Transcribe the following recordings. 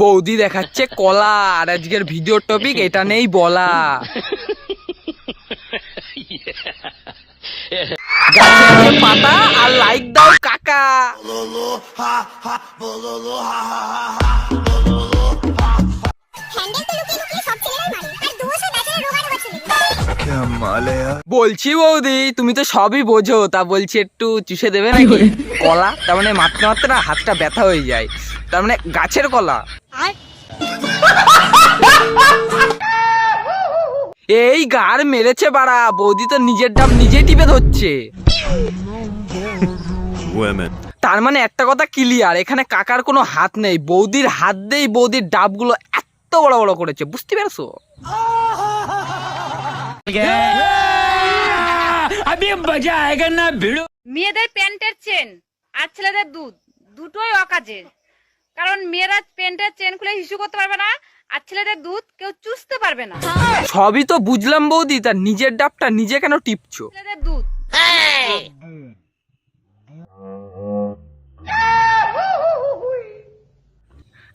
বৌদি দেখাচ্ছে কলা, আর আজকের ভিডিওর টপিক এটা নেই বলা। গাছে আছে পাতা আর লাইক দাও কাকা। বলছি বৌদি তুমি তো সবই বোঝো, তা বলছি একটু চুষে দেবে নাকি? কলা তার মানে মাত্র মাত্র না হাতটা ব্যথা হয়ে যায়, তার মানে গাছের কলা। এই গার মেরেছে বাড়া, বৌদি তো নিজের ডাব নিজেই টিপে ধরছে। তার মানে একটা কথা ক্লিয়ার, এখানে কাকার কোনো হাত নেই, বৌদির হাত দেই বৌদির ডাবগুলো এত বড় বড় করেছে, বুঝতে পারছো? মেয়েদের প্যান্টের চেন আর ছেলেদের দুধ দুটোই অকাজের, কারণ মেয়েরা প্যান্টের চেন খুলে হিসু করতে পারবে না, আর ছেলেদের দুধ কেউ চুষতে পারবে না। সবই তো বুঝলাম বৌদি, তার নিজের ডাবটা নিজে কেন টিপছো? ছেলেদের দুধ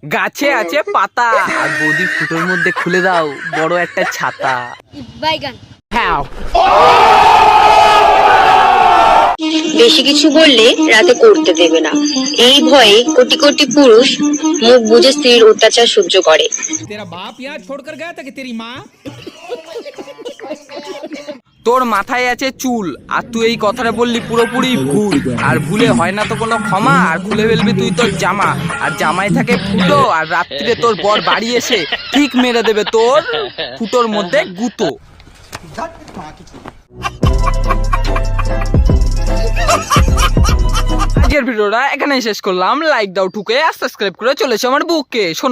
গাছে আছে পাতা, আর বৌদির ফুটোর মধ্যে খুলে দাও বড় একটা ছাতা। বাইগান। বেশি কিছু বললে রাতে করতে দেবে না, এই ভয়ে কোটি কোটি পুরুষ মুখ বুজে স্ত্রীর অত্যাচার সহ্য করে। তোর মাথায় আছে চুল, আর তুই এই কথাটা বললি পুরোপুরি ভুল, আর ভুলে হয় না তো কোনো ক্ষমা, আর খুলে ফেলবি তুই তোর জামা, আর জামায় থাকে ফুটো, আর রাত্রিরে তোর বর বাড়ি এসে ঠিক মেরে দেবে তোর ফুটোর মধ্যে গুঁতো। আজকের ভিডিওটা এখানেই শেষ করলাম, লাইক দাও ঠুকে, আর সাবস্ক্রাইব করে চলেছে আমার বুকে শোনা।